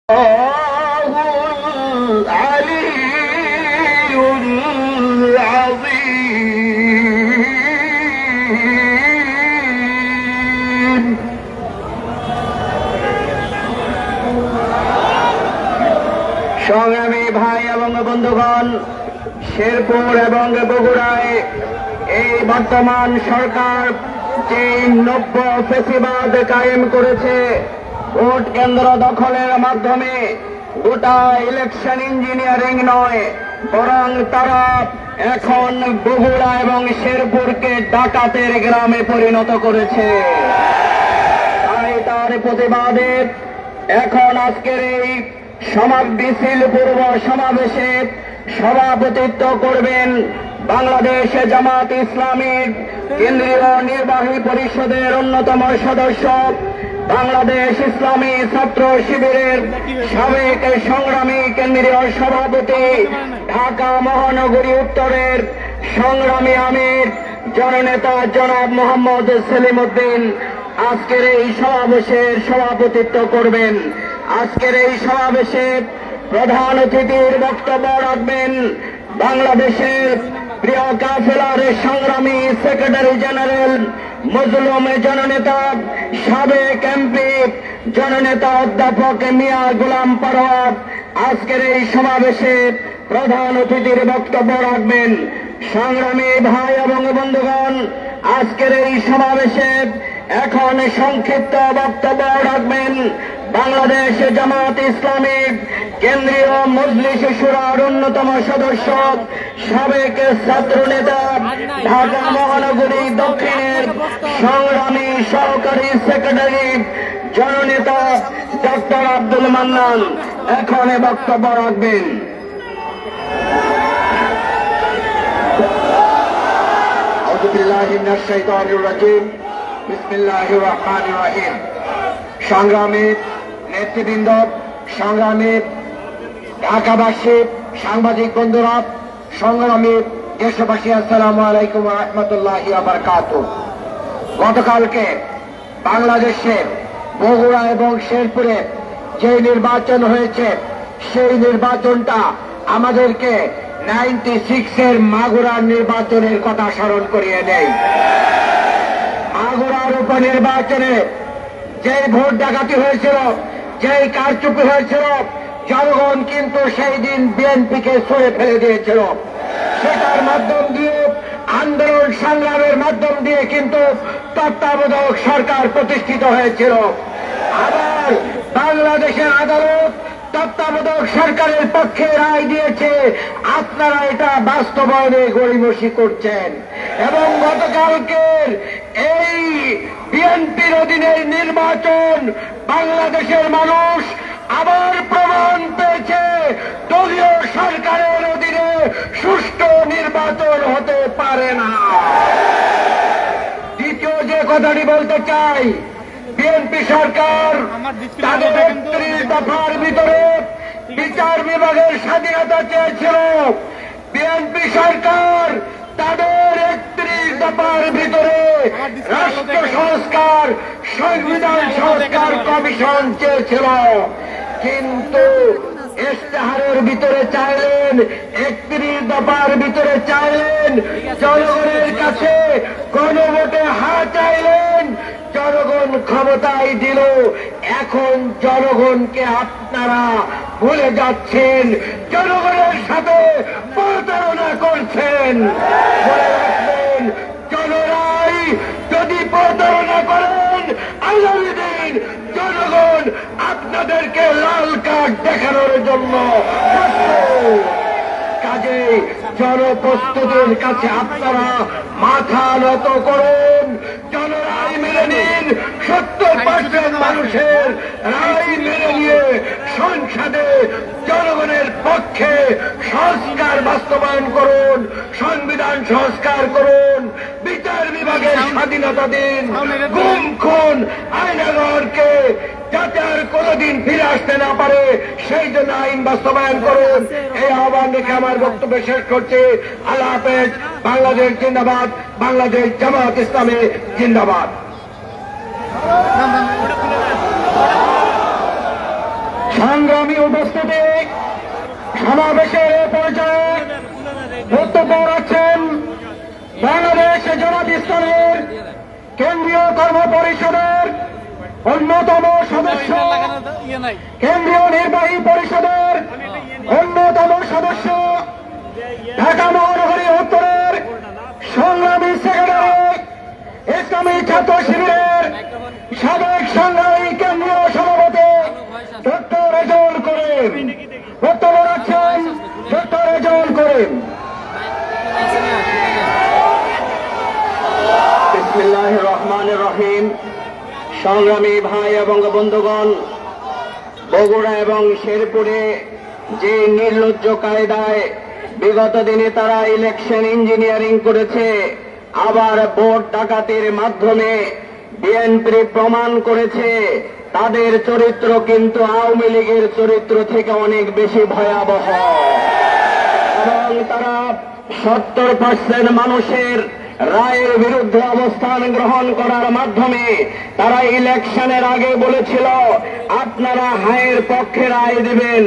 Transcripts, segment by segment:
العلي العظيم সংগ্রামী ভাই এবং বন্ধুগণ, শেরপুর এবং বগুড়ায় এই বর্তমান সরকার যে নব্য ফেসিবাদ কায়েম করেছে, ভোট কেন্দ্র দখলের মাধ্যমে গোটা ইলেকশন ইঞ্জিনিয়ারিং নয়, বরং তারা এখন বগুড়া এবং শেরপুরকে ডাকাতের গ্রামে পরিণত করেছে। তাই তার প্রতিবাদে এখন আজকের এই মিছিল পূর্ব সমাবেশে সভাপতিত্ব করবেন বাংলাদেশ জামাত ইসলামীর কেন্দ্রীয় নির্বাহী পরিষদের অন্যতম সদস্য, বাংলাদেশ ইসলামী ছাত্র শিবিরের সাবেক সংগ্রামী কেন্দ্রীয় সভাপতি, ঢাকা মহানগরী উত্তরের সংগ্রামী আমির জননেতা জনাব মোহাম্মদ সেলিম উদ্দিন আজকের এই সমাবেশের সভাপতিত্ব করবেন। আজকের এই সমাবেশে প্রধান অতিথির বক্তব্য রাখবেন বাংলাদেশের প্রিয় কাফেলার সংগ্রামী সেক্রেটারি জেনারেল মজলুম জননেতা, সাবেক এমপি জননেতা অধ্যাপক মিয়া গোলাম পারোয়ার আজকের এই সমাবেশে প্রধান অতিথির বক্তব্য রাখবেন। সংগ্রামী ভাই এবং বন্ধুগণ, আজকের এই সমাবেশে এখন সংক্ষিপ্ত বক্তব্য রাখবেন বাংলাদেশ জামাত ইসলামী কেন্দ্রীয় মজলিস শুরার অন্যতম সদস্য, সাবেক ছাত্র নেতা, ঢাকা মহানগরী দক্ষিণের সংগ্রামী সহকারী সেক্রেটারি জননেতা ডক্টর আব্দুল মান্নান এখন বক্তব্য রাখবেন। আউযু বিল্লাহি মিনাশ শাইতানির রাজীম। বিসমিল্লাহির রহমানির রহিম। সংগ্রামী নেতৃবৃন্দ, সংগ্রামী ঢাকাবাসী, সাংবাদিক বন্ধুরা, সংগ্রামী দেশবাসী, আসসালামু আলাইকুম ওয়া রাহমাতুল্লাহি ওয়া বারাকাতুহু। গতকালকে বাংলাদেশে বগুড়া এবং শেরপুরে যে নির্বাচন হয়েছে, সেই নির্বাচনটা আমাদেরকে 96-এর মাগুরার নির্বাচনের কথা স্মরণ করিয়ে দেয়। মাগুরার উপনির্বাচনে যেই ভোট ডাকাতি হয়েছিল, যেই কারচুপি হয়েছিল, জনগণ কিন্তু সেই দিন বিএনপিকে সরে ফেলে দিয়েছিল। সেটার মাধ্যম দিয়ে, আন্দোলন সংগ্রামের মাধ্যম দিয়ে কিন্তু তত্ত্বাবধায়ক সরকার প্রতিষ্ঠিত হয়েছিল। আবার বাংলাদেশের আদালত তত্ত্বাবধায়ক সরকারের পক্ষে রায় দিয়েছে, আপনারা এটা বাস্তবায়নে গড়িমসি করছেন। এবং গতকালকের এই বিএনপির অধীনের নির্বাচন বাংলাদেশের মানুষ আবার প্রমাণ পেয়েছে দলীয় সরকারের অধীনে সুষ্ঠু নির্বাচন হতে পারে না। দ্বিতীয় যে কথাটি বলতে চাই, বিএনপি সরকার তাদের ৩১ দফার ভিতরে বিচার বিভাগের স্বাধীনতা চেয়েছিল। বিএনপি সরকার তাদের ৩১ দফার ভিতরে রাষ্ট্র সংস্কার, সংবিধান সংস্কার কমিশন চেয়েছিল, কিন্তু ইশতেহারের ভিতরে চাইলেন, ৩১ দফার ভিতরে চাইলেন, জনগণের কাছে গণভোটে হ্যাঁ চাইলেন, জনগণ ক্ষমতায় দিল। এখন জনগণকে আপনারা ভুলে যাচ্ছেন, জনগণের সাথে প্রতারণা করছেন। মনে রাখবেন, জনরাই যদি প্রতারণা করেন, আগামী দিন জনগণ আপনাদেরকে লাল কার্ড দেখানোর জন্য কাজে জনপ্রস্তুতির কাছে আপনারা মাথা নত করুন। জনরায় মেনে নিন, ৭০% মানুষের রায় মেনে নিয়ে সংসদে জনগণের পক্ষে সংস্কার বাস্তবায়ন করুন, সংবিধান সংস্কার করুন, বিচার বিভাগের স্বাধীনতা দিন, গুম খুন আইনাগরকে যাতে আর কোনদিন ফিরে আসতে না পারে সেই জন্য আইন বাস্তবায়ন করুন। এই আহ্বান রেখে আমার বক্তব্য শেষ করছি। আল্লাহ হাফেজ। বাংলাদেশ জিন্দাবাদ, বাংলাদেশ জামাত ইসলামী জিন্দাবাদ। সংগ্রামী উপস্থিতি, সমাবেশের পর্যায়ে বক্তব্য রাখছেন বাংলাদেশ জামাত ইসলামের কেন্দ্রীয় কর্ম পরিষদের অন্যতম সদস্য, কেন্দ্রীয় নির্বাহী পরিষদের অন্যতম সদস্য, ঢাকা মহানগরী উত্তরের সংগ্রামী সেক্রেটারি, ইসলামী ছাত্র শিবিরের সাবেক সংগ্রামী কেন্দ্রীয় সভাপতি ডক্টর রেজাউল করিম বক্তব্য রাখছেন। ডক্টর রেজাউল করিম। বিসমিল্লাহির রহমানির রহিম। সংগ্রামী ভাই এবং বন্ধুগণ, বগুড়া এবং শেরপুরে যে নির্লজ্জ কায়দায় বিগত দিনে তারা ইলেকশন ইঞ্জিনিয়ারিং করেছে, আবার ভোট ডাকাতির মাধ্যমে বিএনপি প্রমাণ করেছে তাদের চরিত্র কিন্তু আওয়ামী লীগের চরিত্র থেকে অনেক বেশি ভয়াবহ, এবং তারা 70% মানুষের রায়ের বিরুদ্ধে অবস্থান গ্রহণ করার মাধ্যমে তারা ইলেকশনের আগে বলেছিল আপনারা হায়ের পক্ষে রায় দিবেন,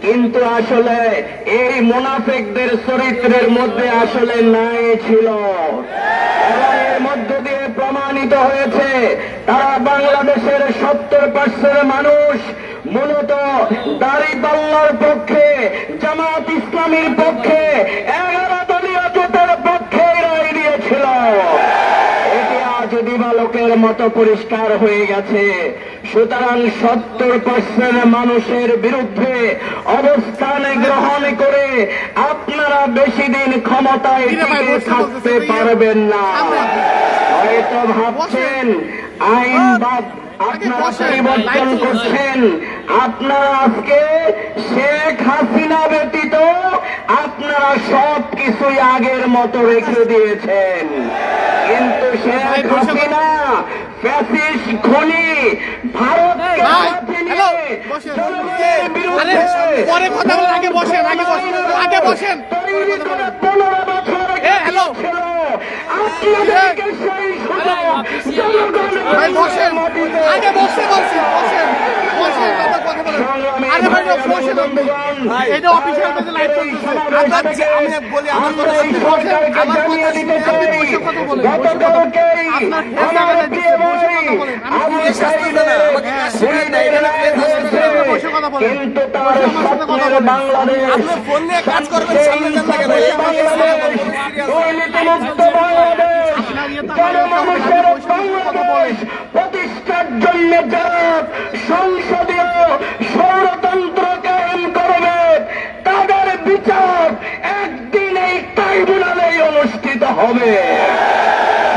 কিন্তু আসলে এই মুনাফিকদের চরিত্রের মধ্যে আসলে নাই ছিল। এর মধ্য দিয়ে প্রমাণিত হয়েছে তারা বাংলাদেশের 70% মানুষ মূলত দাঁড়িপাল্লার পক্ষে, জামাত ইসলামীর পক্ষে, 11 দলীয় জোটের পক্ষে রায় দিয়েছিল। এটি আজ দিবালোকের মতো পরিষ্কার হয়ে গেছে। সুতরাং 70% মানুষের বিরুদ্ধে অবস্থান গ্রহণ করে আপনারা বেশি দিন ক্ষমতায় টিকে থাকতে পারবেন না। হয়তো ভাবছেন আইন বাদ আপনারা পরিবর্তন করছেন, আপনারা আজকে শেখ হাসিনা ব্যতীত আপনারা সব কিছুই আগের মতো রেখে দিয়েছেন, কিন্তু শেখ হাসিনা ফ্যাসিস্ট খুনি ভারতকে কিন্তু তার স্বপ্নের বাংলাদেশ, কাজ করবেন দুর্নীতিমুক্ত বাংলাদেশ, জনমানুষের বাংলাদেশ প্রতিষ্ঠার জন্য যারা সংসদীয় ষড়যন্ত্র কায়েম করবে তাদের বিচার একদিন এই ট্রাইব্যুনালে অনুষ্ঠিত হবে।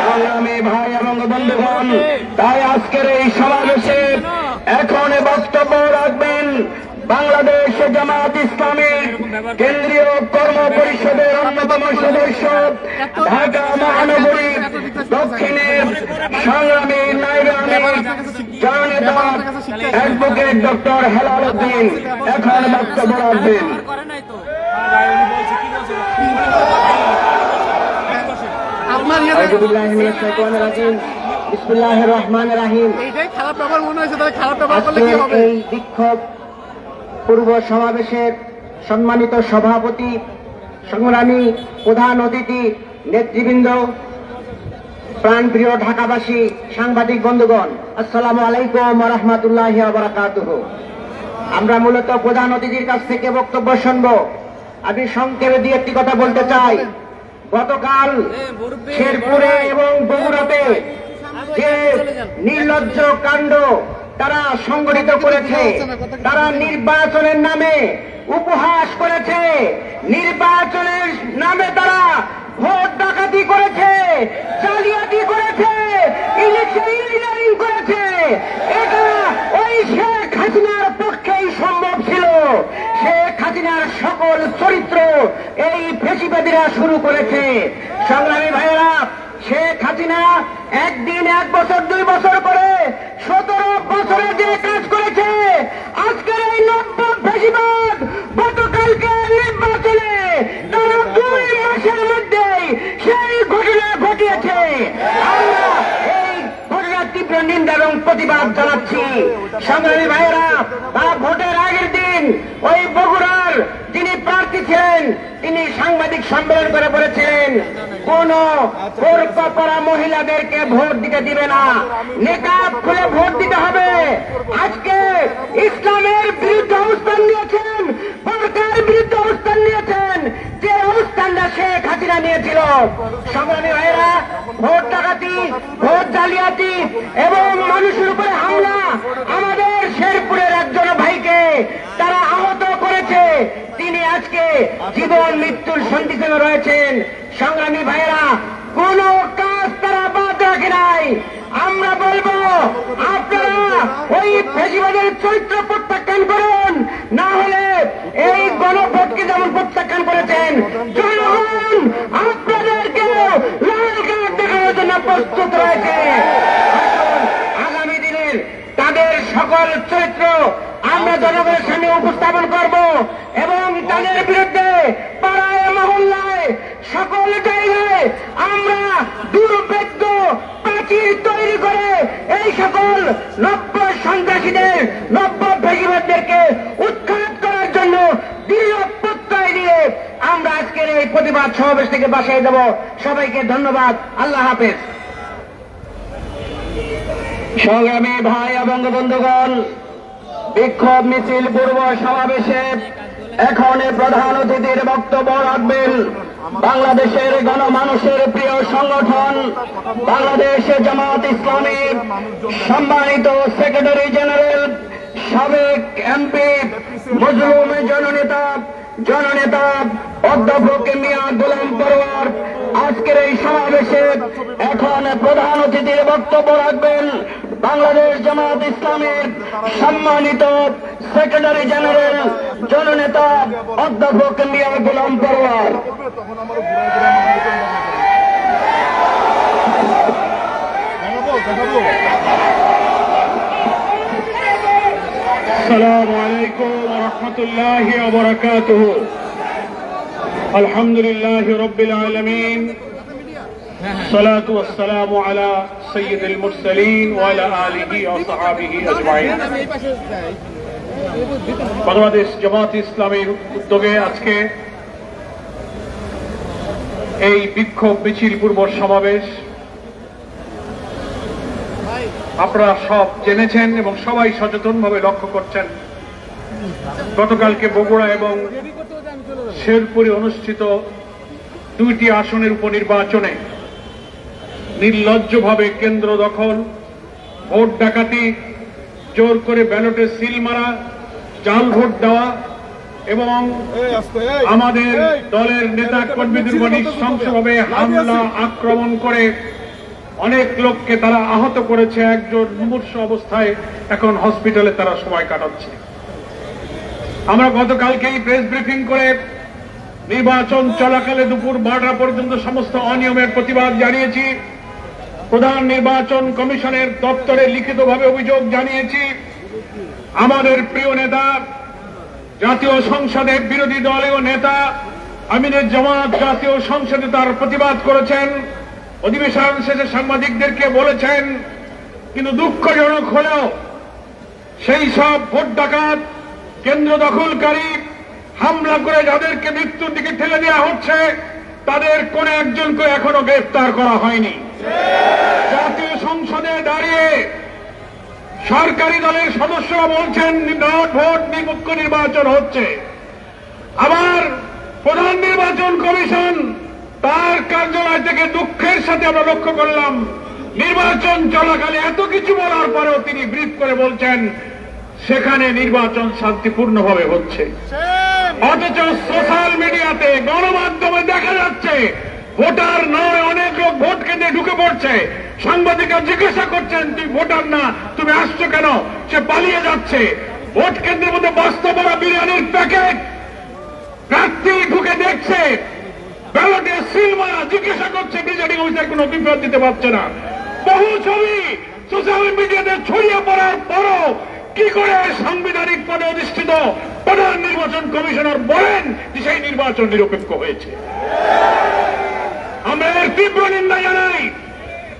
সংগ্রামী ভাই এবং বন্ধুগণ, তাই আজকের এই সমাবেশে এখন বক্তব্য রাখবেন বাংলাদেশ জামাত ইসলামীর কেন্দ্রীয় কর্ম পরিষদের অন্যতম সদস্য, ঢাকা মহানগরী দক্ষিণের সংগ্রামী নায়েবে আমির জননেতা অ্যাডভোকেট ডক্টর হেলাল উদ্দিন এখন বক্তব্য রাখবেন। বিসমিল্লাহির রহমানির রহিম। এই বিক্ষোভ পূর্ব সমাবেশের সম্মানিত সভাপতি, সংগ্রামী প্রধান অতিথি, নেতৃবৃন্দ, প্রাণপ্রিয় ঢাকাবাসী, সাংবাদিক বন্ধুগণ, আসসালামু আলাইকুম ওয়া রাহমাতুল্লাহি ওয়া বারাকাতুহু। আমরা মূলত প্রধান অতিথির কাছ থেকে বক্তব্য শুনব। আমি সংক্ষেপে দিয়ে একটি কথা বলতে চাই। গতকাল শেরপুরে এবং বগুড়াতে যে নির্লজ্জ কাণ্ড তারা সংগঠিত করেছে, তারা নির্বাচনের নামে উপহাস করেছে, নির্বাচনের নামে তারা ভোট ডাকাতি করেছে, জালিয়াতি করেছে, ইলেকশন ইঞ্জিনিয়ারিং করেছে। এটা ওই শেখ হাসিনার পক্ষেই সম্ভব ছিল। শেখ হাসিনার সকল চরিত্র এই ফেসিবাদীরা শুরু করেছে। সংগ্রামী ভাইয়েরা, শেখ হাসিনা একদিন, 1 বছর, 2 বছর করে 17 বছরে যে কাজ করেছে, আজকের এই নব্য ফেসিবাদ গতকালকে নির্বাচনে তারা 2 মাসের মধ্যেই সেই ঘটনা ঘটিয়েছে। আমরা এই ঘটনার তীব্র নিন্দা এবং প্রতিবাদ জানাচ্ছি। সংগ্রামী ভাইয়েরা, তারা ভোটের আগের সাংবাদিক সম্মেলন করে বলেছিলেন কোন বোরকা পরা মহিলাদেরকে ভোট দিতে দিবে না, নেকাব খুলে ভোট দিতে হবে। আজকে ইসলামের বিরুদ্ধে অবস্থান নিয়েছেন, বোরকার বিরুদ্ধে অবস্থান নিয়েছেন, যে অবস্থানটা শেখ হাসিনা নিয়েছিল। সংগ্রামী ভাইয়েরা, ভোট ডাকাতি, ভোট জালিয়াতি এবং মানুষের উপরে হামলা, আমাদের শেরপুরের একজন ভাইকে তারা আহত করেছে, তিনি আজকে জীবন মৃত্যুর সন্ধিক্ষণে রয়েছেন। সংগ্রামী ভাইয়েরা, কোন কাজ তারা বাদ রাখে নাই। আমরা বলবো আপনারা ওই ফেসিবাদের চরিত্র প্রত্যাখ্যান করুন, না হলে এই গণভোটকে যেমন প্রত্যাখ্যান করেছেন, জনগণ আপনাদেরকে লাল কার্ড দেখানোর জন্য প্রস্তুত রয়েছে। আগামী দিনের তাদের সকল চরিত্র আমরা জনগণের সামনে উপস্থাপন করব এবং তাদের বিরুদ্ধে পাড়ায় মহল্লায় সকল জায়গায় আমরা দুর্ভেদ্য প্রাচীর তৈরি করে এই সকল নব্য সন্ত্রাসীদের, নব্য ফেসিবাদদেরকে উৎখাত করার জন্য দৃঢ় প্রত্যয় দিয়ে আমরা আজকের এই প্রতিবাদ সমাবেশ থেকে বাসায় দেব। সবাইকে ধন্যবাদ। আল্লাহ হাফেজ। সংগ্রামী ভাই এবং বন্ধুগণ, বিক্ষোভ মিছিল পূর্ব সমাবেশে এখন প্রধান অতিথির বক্তব্য রাখবেন বাংলাদেশের গণমানুষের প্রিয় সংগঠন বাংলাদেশ জামাত ইসলামীর সম্মানিত সেক্রেটারি জেনারেল, সাবেক এমপি, মজলুম জননেতা অধ্যাপক মিয়া গোলাম পরোয়ার। আজকের এই সমাবেশে এখন প্রধান অতিথির বক্তব্য রাখবেন বাংলাদেশ জামাত ইসলামের সম্মানিত সেক্রেটারি জেনারেল, জননেতা অধ্যাপক মিয়া গোলাম পরোয়ার। আসসালামু আলাইকুম ওয়া রাহমাতুল্লাহি ওয়া বারাকাতুহু। আলহামদুলিল্লাহি রাব্বিল আলামিন, সালাতু ওয়াস সালামু আলা সাইয়্যিদিল মুরসালিন ওয়া আলা আলিহি ওয়া সাহবিহি আজমাইন। বাংলাদেশ জামাত ইসলামীর উদ্যোগে আজকে এই বিক্ষোভ মিছিল পূর্ব সমাবেশ আপনারা সব জেনেছেন এবং সবাই সচেতনভাবে লক্ষ্য করছেন। গতকালকে বগুড়া এবং শেরপুরে অনুষ্ঠিত দুইটি আসনের উপনির্বাচনে নির্লজ্জভাবে কেন্দ্র দখল, ভোট ডাকাতি, জোর করে ব্যালটে সিল মারা, জাল ভোট দেওয়া এবং আমাদের দলের নেতা কর্মীদের উপর নৃশংসভাবে হামলা, আক্রমণ করে অনেক লোককে তারা আহত করেছে। একজন মুমূর্ষ অবস্থায় এখন হসপিটালে তারা সময় কাটাচ্ছে। আমরা গতকালকেই প্রেস ব্রিফিং করে নির্বাচন চলাকালে দুপুর 12টা পর্যন্ত সমস্ত অনিয়মের প্রতিবাদ জানিয়েছি। প্রধান নির্বাচন কমিশনের দপ্তরে লিখিতভাবে অভিযোগ জানিয়েছি। আমাদের প্রিয় নেতা, জাতীয় সংসদের বিরোধী দলীয় নেতা আমিনুল জামাত জাতীয় সংসদে তার প্রতিবাদ করেছেন, অধিবেশন শেষে সাংবাদিকদেরকে বলেছেন। কিন্তু দুঃখজনক হলেও সেই সব ভোট ডাকাত, কেন্দ্র দখলকারী, হামলা করে যাদেরকে মৃত্যুর দিকে ঠেলে দেওয়া হচ্ছে, তাদের কোন একজনকে এখনো গ্রেফতার করা হয়নি। জাতীয় সংসদে দাঁড়িয়ে সরকারি দলের সদস্যরা বলছেন ভোট নিরপেক্ষ নির্বাচন হচ্ছে। আবার প্রধান নির্বাচন কমিশন তার কার্যালয় থেকে দুঃখের সাথে আমরা লক্ষ্য করলাম নির্বাচন চলাকালে এত কিছু বলার পরেও তিনি ব্রিফ করে বলছেন সেখানে নির্বাচন শান্তিপূর্ণভাবে হচ্ছে। অথচ সোশ্যাল মিডিয়াতে, গণমাধ্যমে দেখা যাচ্ছে ভোটার নয়, অনেক লোক ভোট কেন্দ্রে ঢুকে পড়ছে। সাংবাদিকরা জিজ্ঞাসা করছেন তুমি ভোটার না, তুমি আসছো কেন? সে পালিয়ে যাচ্ছে। ভোট কেন্দ্রের মধ্যে বস্তা ভরা বিরিয়ানির প্যাকেট, প্রার্থী ঢুকে দেখছে, ব্যালটে সিল মারা, জিজ্ঞাসা করছে প্রিজাইডিং অফিসার কোনো বিপদ দিতে পারছে না। বহু ছবি সোশ্যাল মিডিয়াতে ছড়িয়ে পড়ার পরও কি করে সাংবিধানিক পদে অধিষ্ঠিত প্রধান নির্বাচন কমিশনার বলেন যে সেই নির্বাচন নিরপেক্ষ হয়েছে? আমরা এর তীব্র নিন্দা জানাই।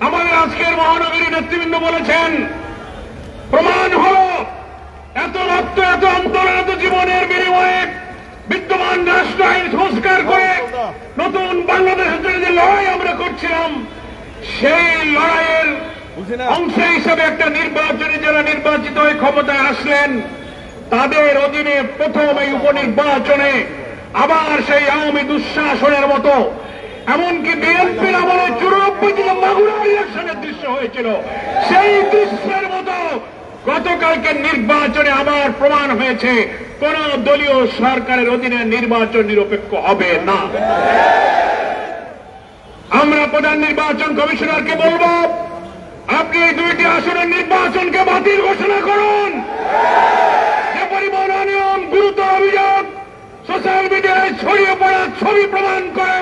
আমাদের আজকের মহানগরী নেতৃবৃন্দ বলেছেন প্রমাণ হল এত রক্ত, এত আন্দোলন, এত জীবনের বিনিময়ে বিদ্যমান রাষ্ট্র আইন সংস্কার করে নতুন বাংলাদেশের জন্য যে লড়াই আমরা করছিলাম, সেই লড়াইয়ের অংশ হিসাবে একটা নির্বাচনে যারা নির্বাচিত হয়ে ক্ষমতায় আসলেন, তাদের অধীনে প্রথম এই উপনির্বাচনে আবার সেই আওয়ামী দুঃশাসনের মতো, এমনকি বিএনপির আমলে 94 জন মাগুরা ইলেকশনের দৃশ্য হয়েছিল, সেই দৃশ্যের মতো গতকালকে নির্বাচনে আবার প্রমাণ হয়েছে কোন দলীয় সরকারের অধীনে নির্বাচন নিরপেক্ষ হবে না। আমরা প্রধান নির্বাচন কমিশনারকে বলবো, আপনি এই 2টি আসনের নির্বাচনকে বাতিল ঘোষণা করুন। যে পরিমাণ অনিয়ম, গুরুতর অভিযোগ সোশ্যাল মিডিয়ায় ছড়িয়ে পড়া ছবি প্রমাণ করে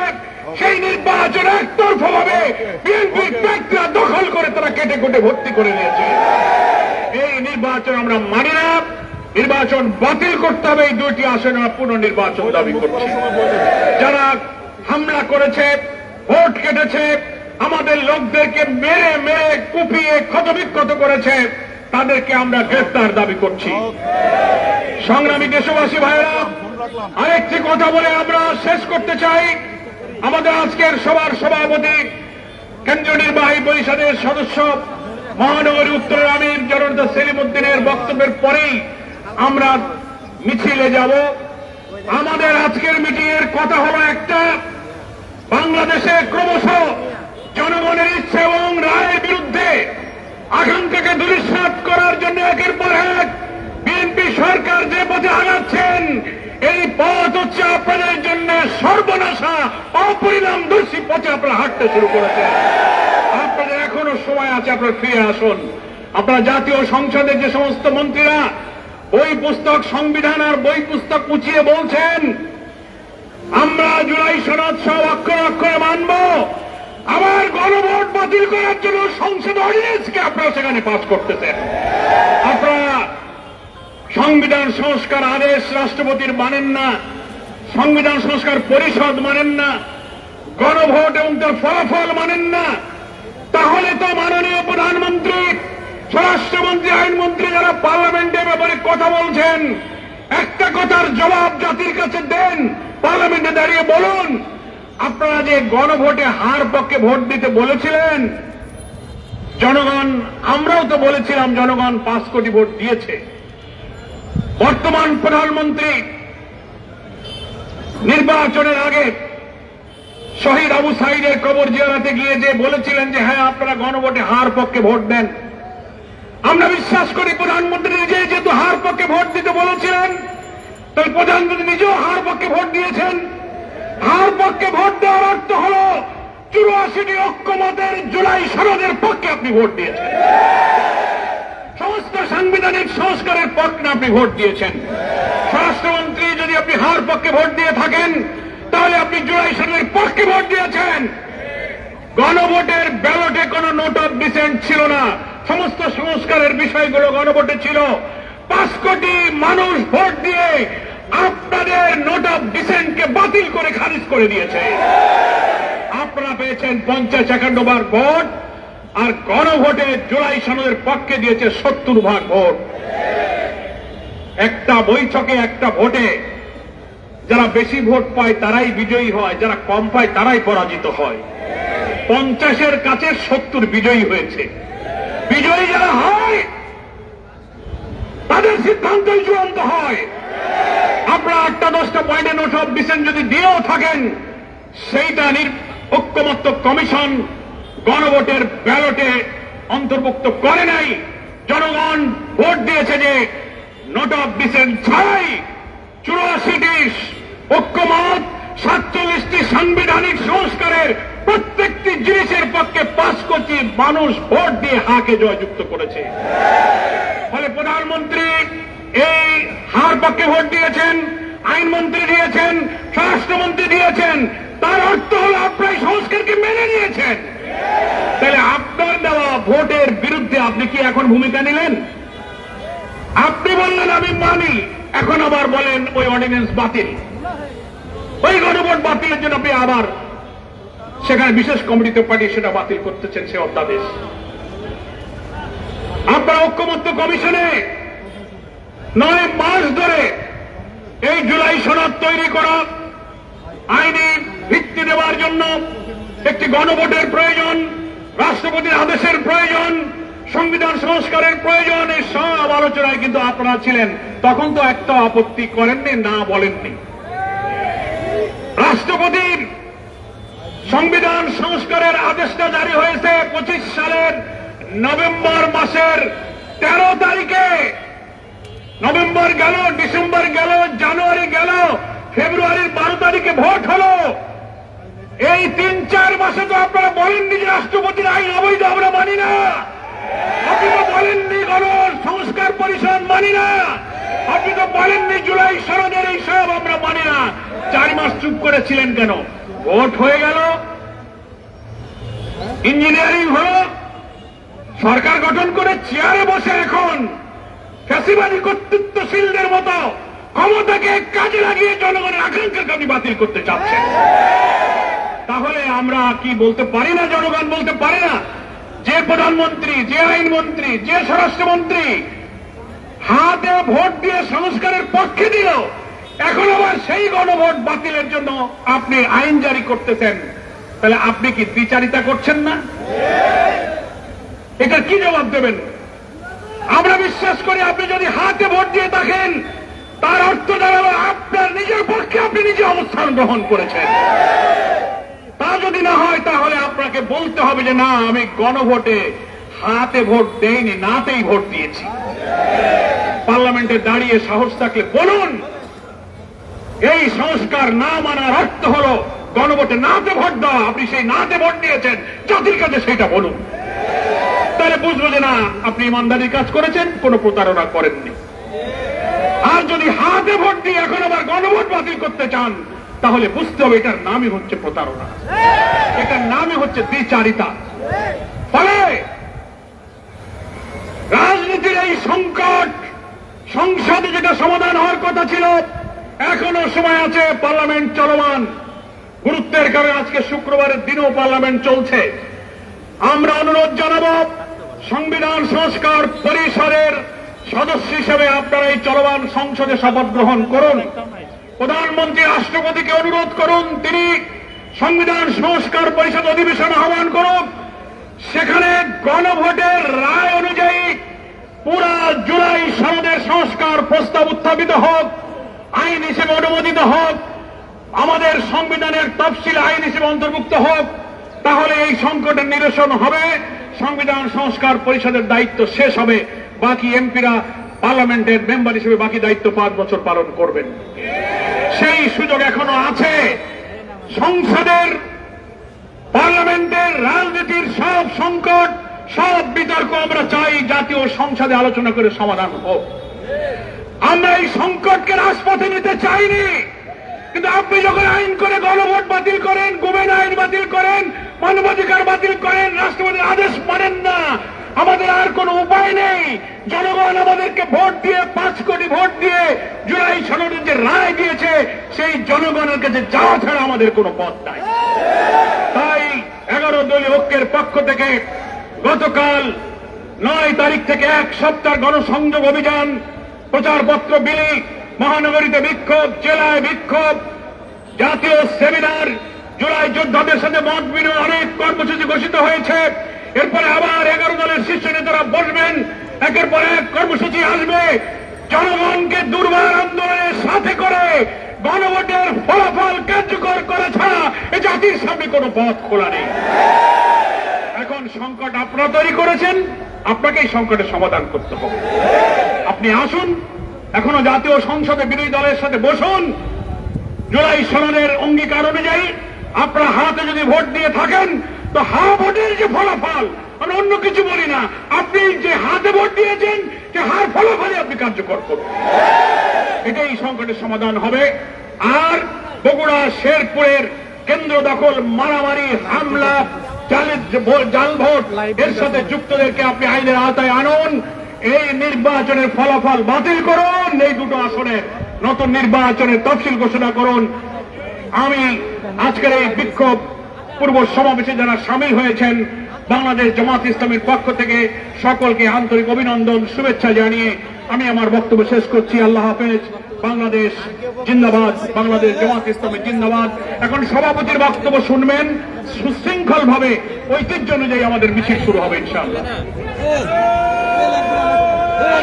সেই নির্বাচন একতরফা ভাবে বিএনপির ব্যক্তিরা দখল করে তারা কেটে কুটে ভর্তি করে নিয়েছে। এই নির্বাচন আমরা মানি না, নির্বাচন বাতিল করতে হবে। এই 2টি আসনে আমরা পুনর্নির্বাচন দাবি করছি। যারা হামলা করেছে, ভোট কেটেছে, আমাদের লোকদেরকে মেরে মেরে কুপিয়ে ক্ষতবিক্ষত করেছে, তাদেরকে আমরা গ্রেফতার দাবি করছি। সংগ্রামী দেশবাসী ভাইরা, আরেকটি কথা বলে আমরা শেষ করতে চাই। আমাদের আজকের সভার সভাপতি, কেন্দ্রীয় নির্বাহী পরিষদের সদস্য, মহানগরী উত্তরের আমির জনতা সেলিম উদ্দিনের বক্তব্যের পরেই আমরা মিছিলে যাব। আমাদের আজকের মিটিংয়ের কথা হলো একটা, বাংলাদেশে ক্রমশ জনগণের ইচ্ছা এবং রায়ের বিরুদ্ধে আকাঙ্ক্ষাকে দুলিশ্বাত করার জন্য একের পর এক বিএনপি সরকার যে পথে আগাচ্ছেন, এই পথ হচ্ছে আপনাদের জন্য সর্বনাশা, অপরিণামদর্শী পথে আপনারা হাঁটতে শুরু করেছেন। আপনাদের এখনো সময় আছে, আপনারা ফিরে আসুন। আপনারা জাতীয় সংসদের যে সমস্ত মন্ত্রীরা বই পুস্তক, সংবিধান আর বই পুস্তক উঁচিয়ে বলছেন আমরা জুলাই সনদ সব অক্ষরে অক্ষরে মানব, আবার গণভোট বাতিল করার জন্য সংসদ অর্ডিন্যান্সকে আপনারা সেখানে পাস করতেছেন। আপনারা সংবিধান সংস্কার আদেশ রাষ্ট্রপতির মানেন না, সংবিধান সংস্কার পরিষদ মানেন না, গণভোট এবং তার ফলাফল মানেন না। তাহলে তো মাননীয় প্রধানমন্ত্রী, স্বরাষ্ট্রমন্ত্রী, আইনমন্ত্রী যারা পার্লামেন্টের ব্যাপারে কথা বলছেন, একটা কথার জবাব জাতির কাছে দেন, পার্লামেন্টে দাঁড়িয়ে বলুন, আপনারা যে গণভোটে হার পক্ষে ভোট দিতে বলেছিলেন, জনগণ, আমরাও তো বলেছিলাম জনগণ 5 কোটি ভোট দিয়েছে। বর্তমান প্রধানমন্ত্রী নির্বাচনের আগে শহীদ আবু সাইদের কবর জিয়ারতে গিয়ে যে বলেছিলেন যে হ্যাঁ আপনারা গণভোটে হার পক্ষে ভোট দেন, আমরা বিশ্বাস করি প্রধানমন্ত্রী নিজে যেহেতু হার পক্ষে ভোট দিতে বলেছিলেন, তাহলে প্রধানমন্ত্রী নিজেও হার পক্ষে ভোট দিয়েছেন। হার পক্ষে ভোট দেওয়ার অর্থ হল 84টি ঐক্যমতের জুলাই সনদের পক্ষে আপনি ভোট দিয়েছেন, সমস্ত সাংবিধানিক সংস্কারের পক্ষে আপনি ভোট দিয়েছেন। স্বরাষ্ট্রমন্ত্রী, যদি আপনি হার পক্ষে ভোট দিয়ে থাকেন তাহলে আপনি জুলাই সনদের পক্ষে ভোট দিয়েছেন। গণভোটের ব্যালটে কোনো নোট অফ ডিসেন্ট ছিল না, সমস্ত সংস্কারের বিষয়গুলো গণভোটে ছিল। 5 কোটি মানুষ ভোট দিয়ে আপনাদের নোট অফ ডিসেন্টকে বাতিল করে খারিজ করে দিয়েছে। আপনারা পেয়েছেন 50-51 বার ভোট, আর গণভোটে জুলাই সনদের পক্ষে দিয়েছে 70 ভাগ ভোট। একটা বৈঠকে, একটা ভোটে যারা বেশি ভোট পায় তারাই বিজয়ী হয়, যারা কম পায় তারাই পরাজিত হয়। 50-এর কাছে 70 বিজয়ী হয়েছে। বিজয়ী যারা হয় তাদের সিদ্ধান্তই চূড়ান্ত হয়। আপনারা 8-10টা পয়েন্টে নোট অফ ডিসেন্ট যদি দিয়েও থাকেন, সেইটা ঐক্যমত্য কমিশন গণভোটের ব্যালটে অন্তর্ভুক্ত করে নাই। জনগণ ভোট দিয়েছে যে নোট অফ ডিসেন্ট ছাড়াই 84টি ঐক্যমত, 47টি সাংবিধানিক সংস্কারের প্রত্যেকটি জিনিসের পক্ষে 5 কোটি মানুষ ভোট দিয়ে হাকে জয়যুক্ত করেছে। ফলে প্রধানমন্ত্রী এই হার পক্ষে ভোট দিয়েছেন, আইনমন্ত্রী দিয়েছেন, স্বরাষ্ট্রমন্ত্রী দিয়েছেন, তার অর্থ হল আপনার সংস্কারকে মেনে নিয়েছেন। তাহলে আপনার দেওয়া ভোটের বিরুদ্ধে আপনি কি এখন ভূমিকা নিলেন? আপনি বললেন আমি মানি, এখন আবার বলেন ওই অর্ডিন্যান্স বাতিল, ওই গণভোট বাতিলের জন্য আপনি আবার সেখানে বিশেষ কমিটিতে পাঠিয়ে সেটা বাতিল করতেছেন সে অধ্যাদেশ। আপনারা ঐক্যমত্য কমিশনে 9 মাস ধরে এই জুলাই সনদ তৈরি করা, আইনি ভিত্তি দেওয়ার জন্য একটি গণভোটের প্রয়োজন, রাষ্ট্রপতির আদেশের প্রয়োজন, সংবিধান সংস্কারের প্রয়োজন। এই সব আলোচনায় কিন্তু আপনারা ছিলেন, তখন তো একটা আপত্তি করেননি, না বলেননি। রাষ্ট্রপতির সংবিধান সংস্কারের আদেশটা জারি হয়েছে 25 সালের নভেম্বর মাসের 13 তারিখে। নভেম্বর গেল, ডিসেম্বর গেল, জানুয়ারি গেল, ফেব্রুয়ারির 12 তারিখে ভোট হলো। এই 3-4 মাসে তো আপনারা বলেননি যে রাষ্ট্রপতির আইন অবৈধ, আমরা মানি না। আপনি তো বলেননি গণ সংস্কার পরিষদ মানি না। আপনি তো বলেননি জুলাই সনদের এই সব আমরা মানি না। 4 মাস চুপ করেছিলেন কেন? ভোট হয়ে গেল, ইঞ্জিনিয়ারিং হলো, সরকার গঠন করে চেয়ারে বসে এখন ফ্যাসিবাদী কর্তৃত্বশীলদের মতো ক্ষমতাকে কাজে লাগিয়ে জনগণের আকাঙ্ক্ষাকে আপনি বাতিল করতে চাচ্ছেন। তাহলে আমরা কি বলতে পারি না, জনগণ বলতে পারে না যে প্রধানমন্ত্রী, যে আইনমন্ত্রী, যে স্বরাষ্ট্রমন্ত্রী হাতে ভোট দিয়ে সংস্কারের পক্ষে দিল, এখন আবার সেই গণভোট বাতিলের জন্য আপনি আইন জারি করতেছেন? তাহলে আপনি কি দ্বিচারিতা করছেন না? এটার কি জবাব দেবেন? আমরা বিশ্বাস করি আপনি যদি হাতে ভোট দিয়ে থাকেন, তার অর্থ দাঁড়ালো আপনার নিজের পক্ষে আপনি নিজে অবস্থান গ্রহণ করেছেন। তা যদি না হয় তাহলে আপনাকে বলতে হবে যে না, আমি গণভোটে হাতে ভোট দেইনি, নাতেই ভোট দিয়েছি। পার্লামেন্টে দাঁড়িয়ে সাহস থাকলে বলুন, এই সংস্কার না মানার অর্থ হল গণভোটে নাতে ভোট দেওয়া। আপনি সেই নাতে ভোট দিয়েছেন, জাতির কাছে সেটা বলুন। তাহলে বুঝবো যে না, আপনি ইমানদারির কাজ করেছেন, কোন প্রতারণা করেননি। আর যদি হাতে ভোট দিয়ে এখন আবার গণভোট বাতিল করতে চান, তাহলে বুঝতে হবে এটার নামই হচ্ছে প্রতারণা, এটার নামই হচ্ছে দ্বিচারিতা। ফলে রাজনীতির এই সংকট সংসদে যেটা সমাধান হওয়ার কথা ছিল, এখনো সময় আছে, পার্লামেন্ট চলমান। গুরুত্বের কারণে আজকে শুক্রবারের দিনও পার্লামেন্ট চলছে। আমরা অনুরোধ জানাব, সংবিধান সংস্কার পরিষদের সদস্য হিসেবে আপনারা এই চলমান সংসদে শপথ গ্রহণ করুন। প্রধানমন্ত্রী রাষ্ট্রপতিকে অনুরোধ করুন, তিনি সংবিধান সংস্কার পরিষদ অধিবেশন আহ্বান করুন। সেখানে গণভোটের রায় অনুযায়ী পুরা জুলাই সনদের সংস্কার প্রস্তাব উত্থাপিত হোক, আইন হিসেবে অনুমোদিত হোক, আমাদের সংবিধানের তফসিল আইন হিসেবে অন্তর্ভুক্ত হোক। তাহলে এই সংকটের নিরসন হবে, সংবিধান সংস্কার পরিষদের দায়িত্ব শেষ হবে, বাকি এমপিরা পার্লামেন্টের মেম্বার হিসেবে বাকি দায়িত্ব 5 বছর পালন করবেন। সেই সুযোগ এখনো আছে। সংসদের, পার্লামেন্টের রাজনীতির সব সংকট, সব বিতর্ক আমরা চাই জাতীয় সংসদে আলোচনা করে সমাধান হোক। আমরা এই সংকটকে রাজপথে নিতে চাইনি, কিন্তু আপনি যখন আইন করে গণভোট বাতিল করেন, গুমেন আইন বাতিল করেন, মানবাধিকার বাতিল করেন, রাষ্ট্রপতির আদেশ মানেন না, আমাদের আর কোনো উপায় নেই। জনগণ আমাদেরকে ভোট দিয়ে 5 কোটি ভোট দিয়ে জুলাই সনদের যে রায় দিয়েছে, সেই জনগণের কাছে যাওয়া ছাড়া আমাদের কোনো পথ নাই। তাই 11 দলীয় ঐক্যের পক্ষ থেকে গতকাল 9 তারিখ থেকে 1 সপ্তাহ গণসংযোগ অভিযান, প্রচারপত্র বিলি, মহানগরীতে বিক্ষোভ, জেলায় বিক্ষোভ, জাতীয় সেমিনার, জুলাই যোদ্ধাদের সাথে মত বিনিময়, অনেক কর্মসূচি ঘোষিত হয়েছে। এরপরে আবার 11 দলের শীর্ষ নেতারা বসবেন, একের পর এক কর্মসূচি আসবে। জনগণকে দুর্বার আন্দোলনের সাথে করে গণভোটের ফলাফল কার্যকর করা ছাড়া এ জাতির সামনে কোনো পথ খোলা নেই। এখন সংকট আপনারা তৈরি করেছেন, আপনাকে এই সংকটের সমাধান করতে হবে। আপনি আসুন, এখনো জাতীয় সংসদে বিরোধী দলের সাথে বসুন। জুলাই সনদের অঙ্গীকার অনুযায়ী আপনারা হাতে যদি ভোট দিয়ে থাকেন, তো হা ভোটের যে ফলাফল, আমি অন্য কিছু বলি না, আপনি যে হাতে ভোট দিয়েছেন, যে হার ফলাফলই আপনি কার্যকর করুন। এটাই সংকটের সমাধান হবে। আর বগুড়া শেরপুরের কেন্দ্র দখল, মারামারি, হামলা, জাল ভোট, এর সাথে যুক্তদেরকে আপনি আইনের আওতায় আনুন। এই নির্বাচনের ফলাফল বাতিল করুন, এই দুটো আসনের নতুন নির্বাচনের তফসিল ঘোষণা করুন। আমি আজকের এই বিক্ষোভ পূর্ব সমাবেশে যারা সামিল হয়েছেন, বাংলাদেশ জামাত ইসলামের পক্ষ থেকে সকলকে আন্তরিক অভিনন্দন, শুভেচ্ছা জানিয়ে আমি আমার বক্তব্য শেষ করছি। আল্লাহ হাফেজ। বাংলাদেশ জিন্দাবাদ, বাংলাদেশ জামাত ইসলামী জিন্দাবাদ। এখন সভাপতির বক্তব্য শুনবেন, সুশৃঙ্খল ভাবে ঐতিহ্য অনুযায়ী আমাদের মিছিল শুরু হবে ইনশাআল্লাহ।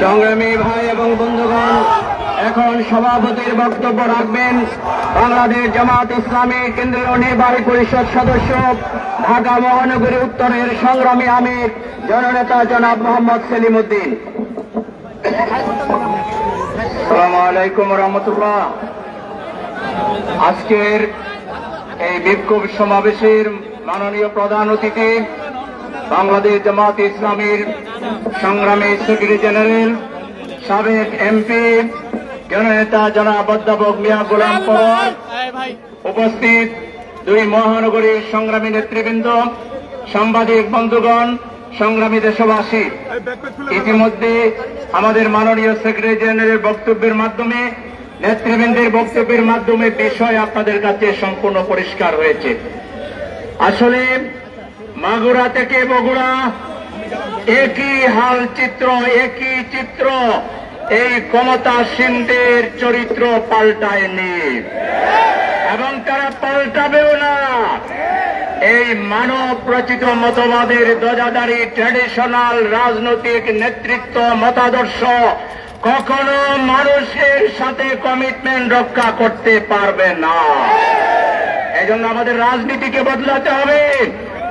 সংগ্রামী ভাই এবং বন্ধুগণ, এখন সভাপতির বক্তব্য রাখবেন বাংলাদেশ জামাত ইসলামী কেন্দ্রীয় নির্বাহী পরিষদ সদস্য, ঢাকা মহানগরী উত্তরের সংগ্রামী আমির জননেতা জনাব মোহাম্মদ সেলিম উদ্দিন। আসসালামু আলাইকুম রহমতুল্লাহ। আজকের এই বিক্ষোভ সমাবেশের মাননীয় প্রধান অতিথি বাংলাদেশ জামাত ইসলামীর সংগ্রামী সেক্রেটারি জেনারেল, সাবেক এমপি জননেতা জনাব অধ্যাপক মিয়া গোলাম পরোয়ার, উপস্থিত দুই মহানগরীর সংগ্রামী নেতৃবৃন্দ, সাংবাদিক বন্ধুগণ, সংগ্রামী দেশবাসী, ইতিমধ্যে আমাদের মাননীয় সেক্রেটারি জেনারেলের বক্তব্যের মাধ্যমে, নেতৃবৃন্দের বক্তব্যের মাধ্যমে বিষয় আপনাদের কাছে সম্পূর্ণ পরিষ্কার হয়েছে। আসলে মাগুরা থেকে বগুড়া একই হাল চিত্র, একই চিত্র। এই ক্ষমতাসীনদের চরিত্র পাল্টায়নি এবং তারা পাল্টাবেও না। এই মানব রচিত মতবাদের ধ্বজাধারী ট্র্যাডিশনাল রাজনৈতিক নেতৃত্ব মতাদর্শ কখনো মানুষের সাথে কমিটমেন্ট রক্ষা করতে পারবে না। এজন্য আমাদের রাজনীতিকে বদলাতে হবে।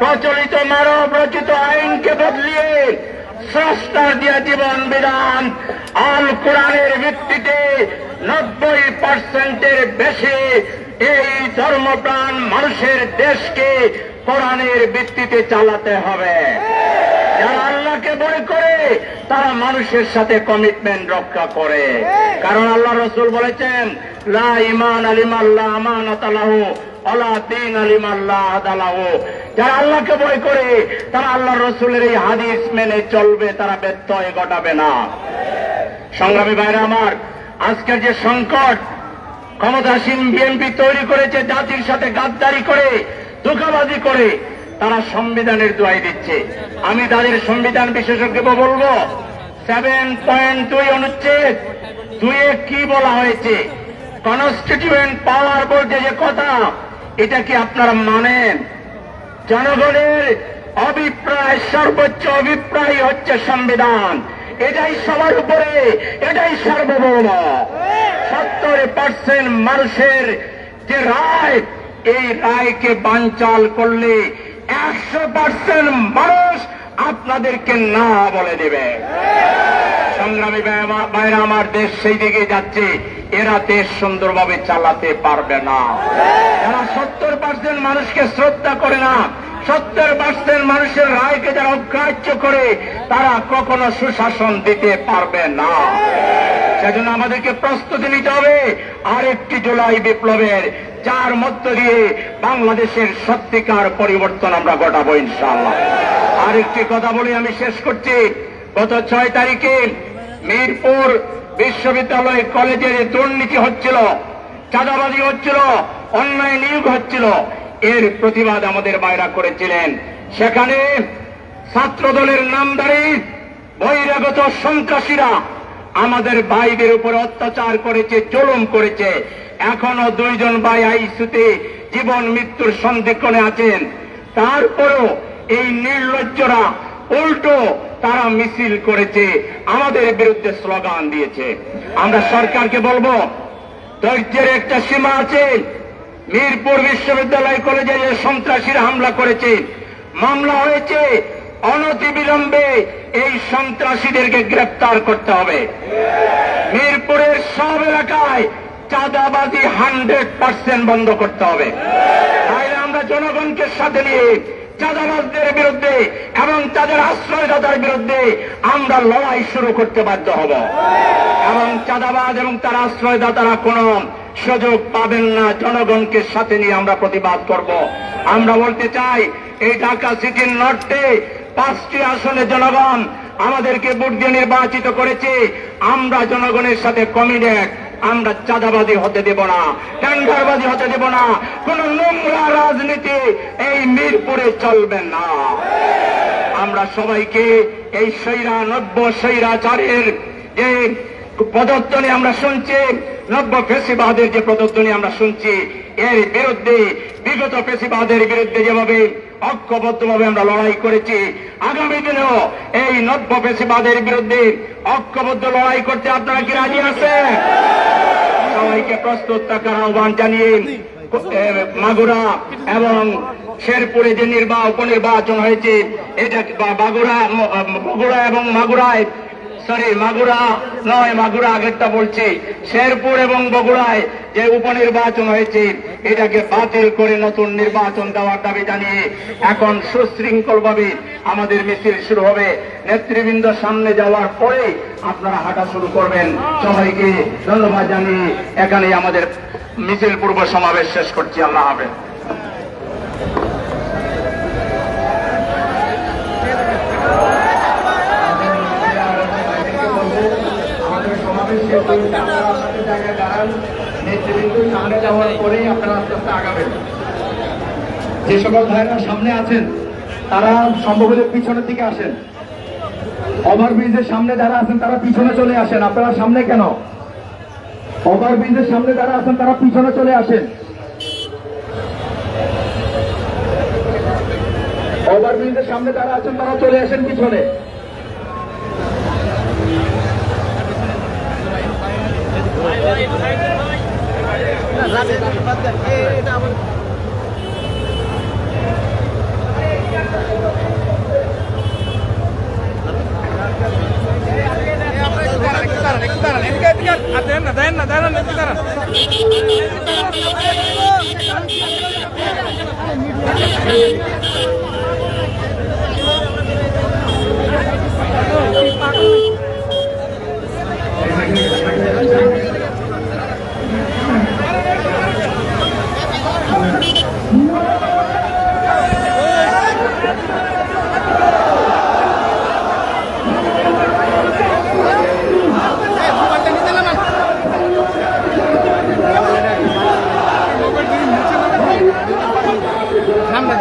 প্রচলিত মানব রচিত আইনকে বদলিয়ে স্রষ্টার দিয়া জীবন বিধান আল কোরআনের ভিত্তিতে 90% বেশি এই ধর্মপ্রাণ মানুষের দেশকে কোরআনের ভিত্তিতে চালাতে হবে। যারা আল্লাহকে ভয় করে তারা মানুষের সাথে কমিটমেন্ট রক্ষা করে। কারণ আল্লাহ রসুল বলেছেন, লা ঈমান আলিমাল্লাহ আমানাতালাহু আলা দীন আলিমাল্লাহ আদালাহু। যারা আল্লাহকে ভয় করে তারা আল্লাহ রসুলের এই হাদিস মেনে চলবে, তারা ব্যত্যয় ঘটাবে না। সংগ্রামী ভাইরা আমার, আজকের যে সংকট ক্ষমতাসীন বিএনপি তৈরি করেছে, জাতির সাথে গাদ্দারি করে, ধোঁকাবাজি করে, তারা সংবিধানের দোহাই দিচ্ছে। আমি তাদের সংবিধান বিশেষজ্ঞ বলবো, 7.2 অনুচ্ছেদ 2 কি বলা হয়েছে, কনস্টিটিউয়েন্ট পাওয়ার বলতে যে কথা, এটা কি আপনারা মানেন? জনগণের অভিপ্রায়, সর্বোচ্চ অভিপ্রায় হচ্ছে সংবিধান। এটাই সবার উপরে, এটাই সার্বভৌম। 70% মানুষের যে রায়, এই রায়কে বানচাল করলে 100% মানুষ আপনাদেরকে না বলে দেবে। সংগ্রামী ভাইরা আমার, দেশ সেই দিকে যাচ্ছে। এরা দেশ সুন্দরভাবে চালাতে পারবে না। এরা 70% মানুষকে শ্রদ্ধা করে না, 70% মানুষের রায়কে যারা অগ্রাহ্য করে, তারা কখনো সুশাসন দিতে পারবে না। সেজন্য আমাদেরকে প্রস্তুতি নিতে হবে আরেকটি জুলাই বিপ্লবের, যার মধ্য দিয়ে বাংলাদেশের সত্যিকার পরিবর্তন আমরা ঘটাবো ইনশাআল্লাহ। আরেকটি কথা বলে আমি শেষ করছি। গত 6 তারিখে মিরপুর বিশ্ববিদ্যালয় কলেজে দুর্নীতি হচ্ছিল, চাঁদাবাজি হচ্ছিল, অন্যায় নিয়োগ হচ্ছিল, এর প্রতিবাদ আমাদের ভাইরা করেছিলেন। সেখানে ছাত্র দলের নামধারী বহিরাগত সন্ত্রাসীরা আমাদের ভাইদের উপর অত্যাচার করেছে, জুলুম করেছে। এখনো 2 জন ভাই আইসিইউতে জীবন মৃত্যুর সন্ধিক্ষণে আছেন। তারপরও এই নির্লজ্জরা উল্টো তারা মিছিল করেছে, আমাদের বিরুদ্ধে স্লোগান দিয়েছে। আমরা সরকারকে বলবো, ধৈর্যের একটা সীমা আছে। মিরপুর বিশ্ববিদ্যালয় কলেজে যে সন্ত্রাসীরা হামলা করেছে, মামলা হয়েছে, অনতিবিলম্বে এই সন্ত্রাসীদেরকে গ্রেপ্তার করতে হবে। মিরপুরের সব এলাকায় চাঁদাবাজি 100% বন্ধ করতে হবে। তাইলে আমরা জনগণকে সাথে নিয়ে চাঁদাবাজদের বিরুদ্ধে এবং তাদের আশ্রয়দাতার বিরুদ্ধে আমরা লড়াই শুরু করতে বাধ্য হব। এবং চাঁদাবাজ এবং তার আশ্রয়দাতারা কোন সুযোগ পাবেন না। জনগণকে সাথে নিয়ে আমরা প্রতিবাদ করব। আমরা বলতে চাই, এই ঢাকা সিটির নর্থে 5টি আসনে জনগণ আমাদেরকে ভোট দিয়ে নির্বাচিত করেছে। আমরা জনগণের সাথে কমিটেড। আমরা চাঁদাবাজি হতে দেব না, টেন্ডারবাজি হতে দেব না, কোন নোংরা রাজনীতি এই মিরপুরে চলবে না। আমরা সবাইকে এই স্বৈরাচারের যে পদত্তনে আমরা শুনছি, নব্য ফেসিবাদের যে পদত্তনে আমরা শুনছি, এর বিরুদ্ধে বিগত ফেসিবাদের বিরুদ্ধে যেভাবে ঐক্যবদ্ধভাবে আমরা লড়াই করেছি, আগামী দিনেও এই নব্য ফেসিবাদের বিরুদ্ধে ঐক্যবদ্ধ লড়াই করতে আপনারা কি রাজি আছেন? সবাইকে প্রস্তুত থাকার আহ্বান জানিয়ে মাগুরা এবং শেরপুরে যে উপনির্বাচন হয়েছে, এটা বগুড়া এবং মাগুরায়, মাগুরা নয়, মাগুরা আগেরটা বলছি, শেরপুর এবং বগুড়ায় যে উপনির্বাচন হয়েছে এটাকে বাতিল করে নতুন নির্বাচন দেওয়ার দাবি জানিয়ে এখন সুশৃঙ্খল ভাবে আমাদের মিছিল শুরু হবে। নেতৃবৃন্দ সামনে যাওয়ার পরে আপনারা হাঁটা শুরু করবেন। সবাইকে ধন্যবাদ জানিয়ে এখানে আমাদের মিছিল পূর্ব সমাবেশ শেষ করছি। আল্লাহ হাফেজ। সামনে যাওয়ার পরেই আপনারা আস্তে আস্তে আগাবেন। যে সকল ভাইরা সামনে আছেন তারা সম্ভব হলে পিছনের দিকে আসেন। ওভারব্রিজের সামনে যারা আছেন তারা পিছনে চলে আসেন। আপনারা সামনে কেন? ওভারব্রিজের সামনে যারা আছেন তারা পিছনে চলে আসেন। ওভারব্রিজের সামনে যারা আছেন তারা চলে আসেন পিছনে। সামনে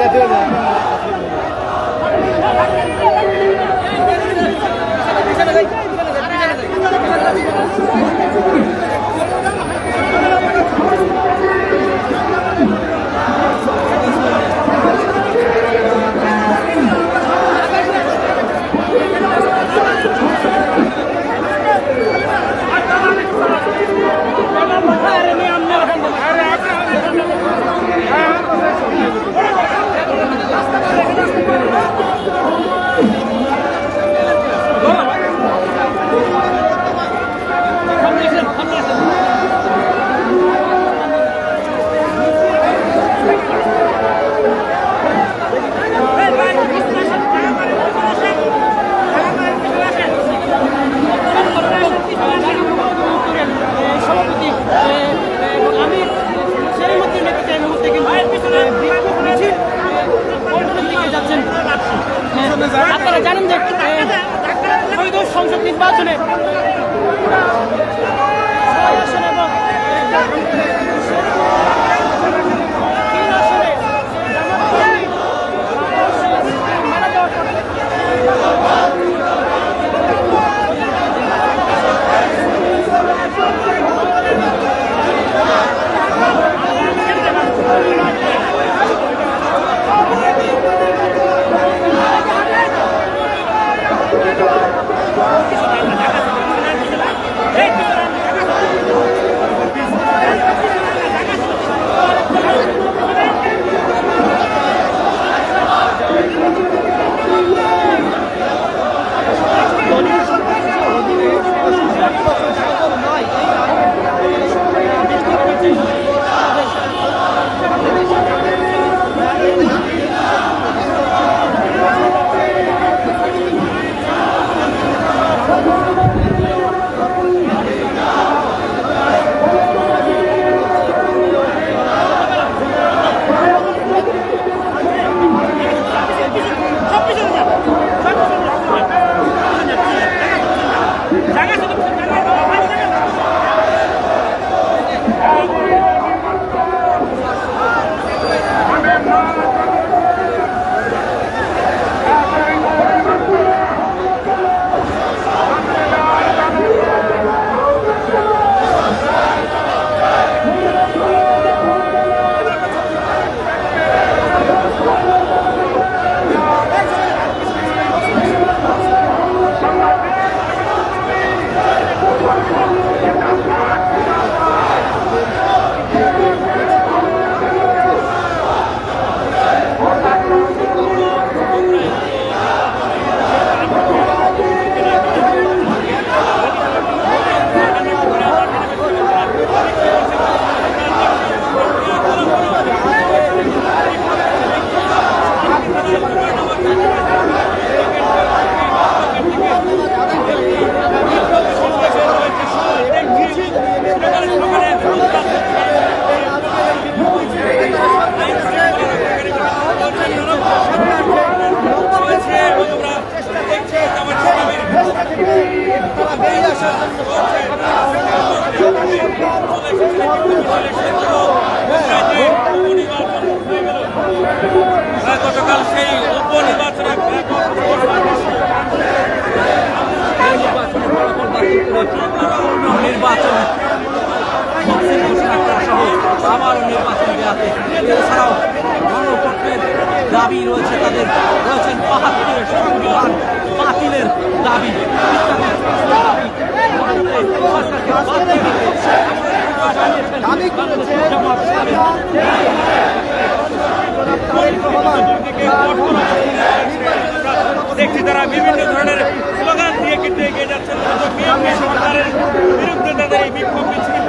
করে নির্বাচন বক্সের ঘোষণা করা সহ আবারও নির্বাচন দেওয়াতে এছাড়াও গণতন্ত্রের দাবি রয়েছে, তাদের রয়েছেন ৭৫ সংবিধান বাতিলের দাবি দেখছি তারা বিভিন্ন ধরনের স্লোগান দিয়ে কিন্তু এগিয়ে যাচ্ছেন বিএনপি সরকারের বিরুদ্ধে তাদের এই বিক্ষোভ মিছিল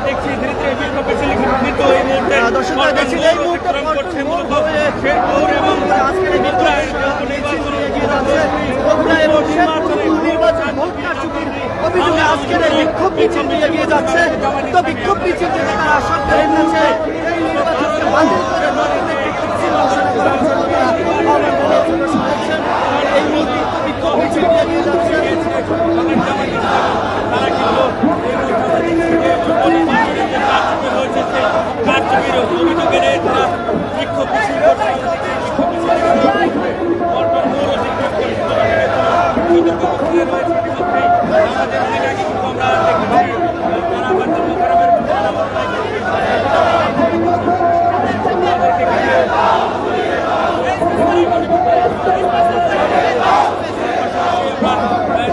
দেখছি ধীরে ধীরে বিক্ষোভ মিছিল কিন্তু এই মুহূর্তে করছে মূলত শেরপুর এবং অভিযোগে আজকের এই বিক্ষোভ মিছিল এগিয়ে যাচ্ছে। তো বিক্ষোভ মিছিল থেকে তারা সরকারের কাছে এই নির্বাচনকে বাতিল করে নতুন একটি তফসিল ঘোষণা করার জন্য তারা এই মুহূর্তে বিক্ষোভ মিছিল এগিয়ে যাচ্ছে। তারা কিন্তু কারচুপির অভিযোগে নিয়ে তারা বিক্ষোভ মিছিল করছে।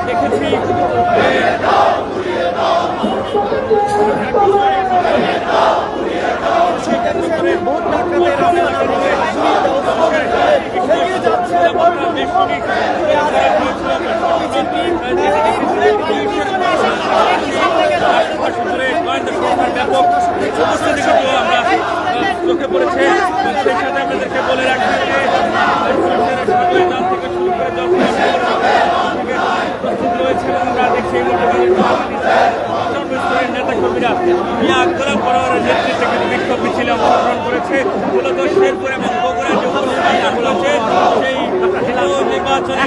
দেখেছি ব্যাপক উপস্থিতি কিন্তু আমরা চোখে পড়েছে। সেই সাথে আপনাদেরকে বলে রাখছি যে থেকে শুরু করে উপস্থিত রয়েছে এবং আমরা দেখছি সর্বস্তরের নেতাকর্মীরা মিয়া গোলাম পরোয়ারের নেতৃত্বে কিন্তু বিক্ষোভ মিছিলে অংশগ্রহণ করেছে। মূলত শেরপুর এবং বগুড়া যে উপনির্বাচন আছে সেই নির্বাচনে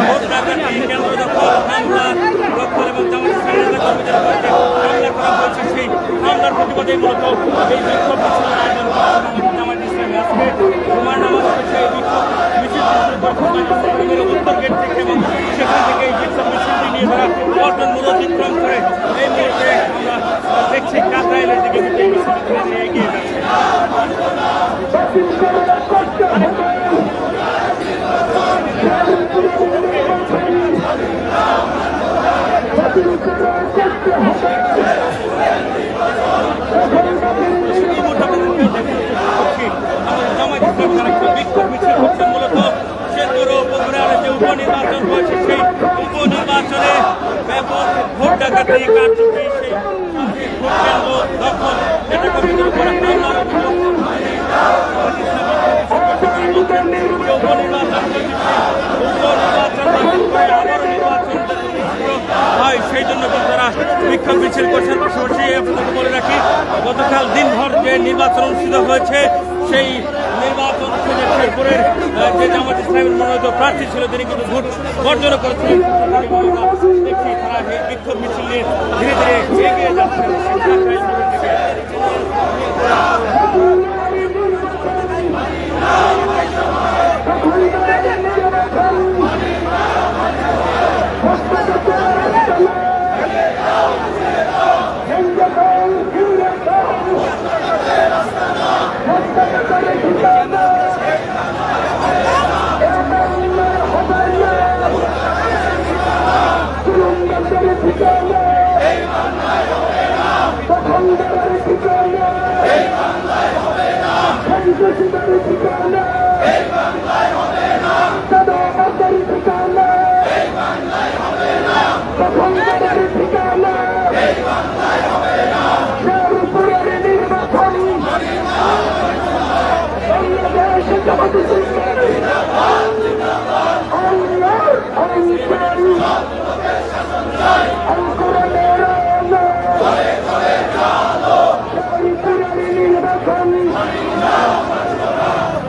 ভোট ডাকাতি, কেন্দ্র দখল, হামলা দখল এবং জামাত ইসলামের নেতাকর্মীদের উপরে হামলা করা হয়েছে, সেই হামলার প্রতিবাদে মূলত এই বিক্ষোভ মিছিলের আয়োজন করেছে জামাত ইসলামী। আজকে জুমার নামাজ শেষে এই বিক্ষোভ মিছিল উত্তর গেট থেকে এবং সেখান থেকে এই বিক্ষোভ মিছিলটি নিয়ে তারা পল্টন মূল অতিক্রম করে এই মুহূর্তে আমরা দেখছি কাকরাইলের দিকে কিন্তু এই মিছিলটি নিয়ে এগিয়ে যাচ্ছে। বিক্ষোভ মিছিল করছে মূলত শেরপুর ও বগুড়ার যে উপনির্বাচন হয়েছে সেই উপনির্বাচনে ব্যাপক ভোট ডাকাতি, কারচুপি, সেই ভোট কেন্দ্র দখল, নেতাকর্মীদের উপরে হামলার হয় সেই জন্য তারা বিক্ষোভ মিছিল করছেন। পাশাপাশি আপনাদেরকে বলে রাখি গতকাল দিনভর যে নির্বাচন অনুষ্ঠিত হয়েছে সেই নির্বাচন শেরপুরের যে জামাত ইসলামের মনোনীত প্রার্থী ছিল তিনি কিন্তু ভোট বর্জন করেছিলেন। দেখছি তারা এই বিক্ষোভ মিছিল নিয়ে ধীরে ধীরে এগিয়ে যাচ্ছেন।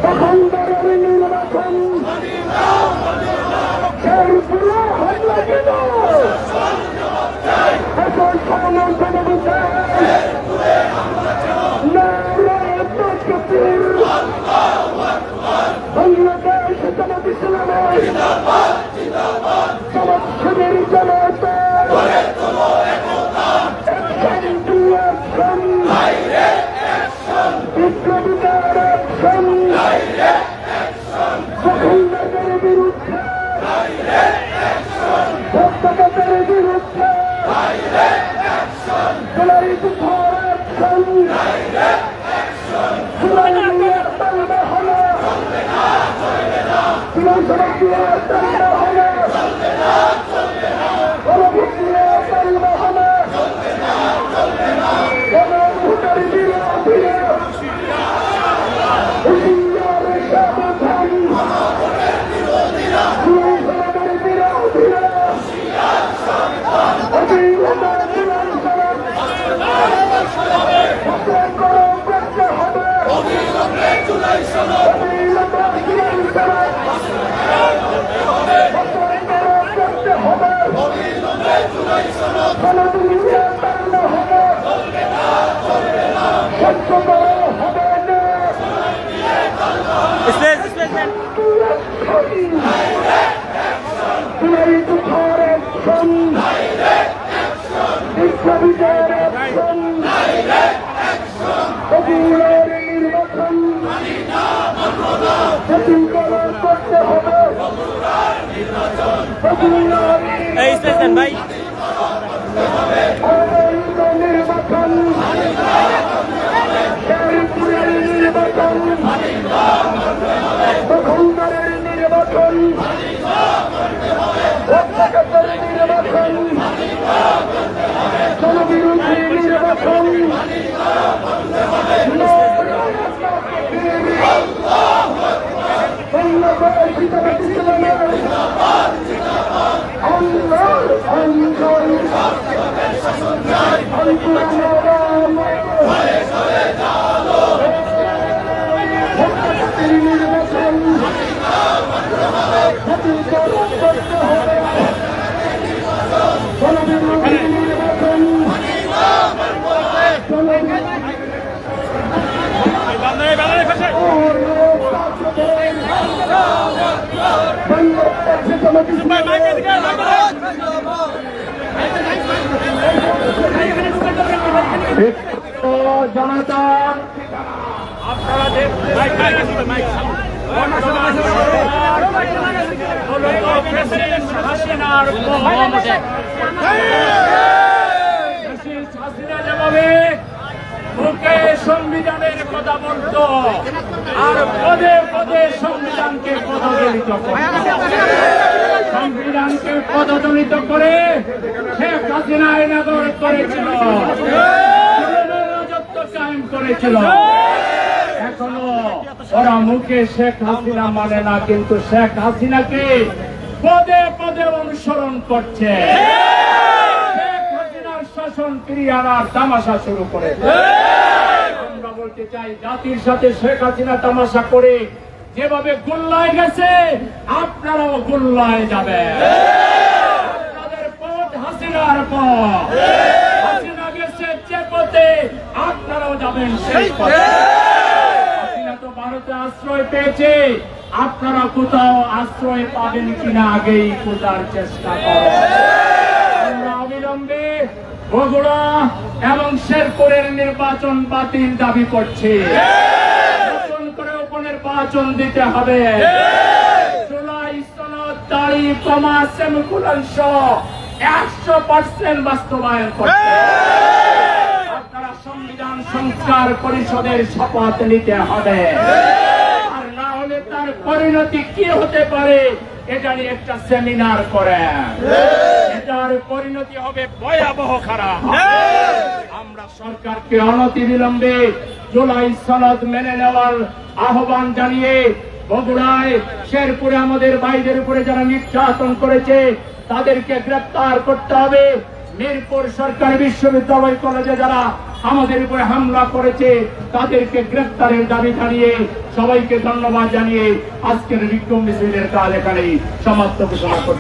তখন সমর্থনের জনতা বিপ্লবীদের অ্যাকশন, দখলদারদের বিরুদ্ধে, ভোক্তাদের বিরুদ্ধে, জুলাই যুদ্ধের অ্যাকশন, জুলাই নিয়ে চলবে হলে, জুলাই সড়ক দিয়ে চলবে হলে, গণভোট দিয়ে চলবে হলে, গণভোটের বিরোধীরা হুঁশিয়ার সাবধান, জুলাই সড়কের বিরোধীরা অবিলম্বে জুলাই সড়ক প্রত্যাহার করতে হবে, অবিলম্বে জুলাই সড়ক প্রত্যাহার করতে হবে, গণদুনিয়া চালানো হবে, সহ্য করা হবে না। জুলাই যুদ্ধের অ্যাকশন, বিপ্লবীদের অ্যাকশন, কবুলের নির্বাচন প্রতিকরণ করতে হবে, কবুলের এই স্টেশন ভাই অবৈধ নির্বাচন, শেরপুরের নির্বাচন, দখলদারের নির্বাচন, ভোক্তাদের নির্বাচন, জনবিরোধী নির্বাচন, বাংলাদেশ জামায়াতে ইসলামের আন্দোলন নির্বাচন প্রতিকরণ করতে হবে, জনবিরোধী নির্বাচন, জনতা সংবিধানের কথা বলতো আর পদে পদে সংবিধানকে পদদলিত করে, সংবিধানকে পদদলিত করে শেখ হাসিনা আইনাগর করেছিল, রাজত্ব কায়েম করেছিল। এখনো ওরা মুখে শেখ হাসিনা মানে না, কিন্তু শেখ হাসিনাকে পদে পদে অনুসরণ করছে। শেখ হাসিনার শাসন ফিরিয়ে আনার তামাশা শুরু করেছে। আমরা বলতে চাই, জাতির সাথে শেখ হাসিনা তামাশা করে যেভাবে গোল্লায় গেছে, আপনারাও গোল্লায় যাবেন। আপনাদের পথ হাসিনার পথ, হাসিনা গেছে যে পথে, আপনারাও যাবেন সেই পথে। হাসিনা তো ভারতে আশ্রয় পেয়েছে, আপনারা কোথাও আশ্রয় পাবেন কিনা আগেই খোঁজার চেষ্টা করেন। আমরা অবিলম্বে বগুড়া এবং শেরপুরের নির্বাচন বাতিল দাবি করছি। নতুন করে উপনির্বাচন দিতে হবে। জুলাই সনদ, দাড়ি, কমা, সেমিকোলন সহ 100% বাস্তবায়ন করতে হবে। আপনারা সংবিধান সংস্কার পরিষদের শপথ নিতে হবে। আর না হলে তার পরিণতি কি হতে পারে এটা নিয়ে একটা সেমিনার করেন। এটার পরিণতি হবে ভয়াবহ খারাপ। আমরা সরকারকে অনতিবিলম্বে জুলাই সনদ মেনে নেওয়ার আহ্বান জানিয়ে বগুড়ায়, শেরপুরে আমাদের ভাইদের উপরে যারা নির্যাতন করেছে তাদেরকে গ্রেপ্তার করতে হবে। মিরপুর সরকারি বিশ্ববিদ্যালয় কলেজে যারা আমাদের উপরে হামলা করেছে তাদেরকে গ্রেপ্তারের দাবি জানিয়ে সবাইকে ধন্যবাদ জানিয়ে আজকের বিক্ষোভ মিছিলের কাজ এখানেই সমাপ্ত ঘোষণা করছি।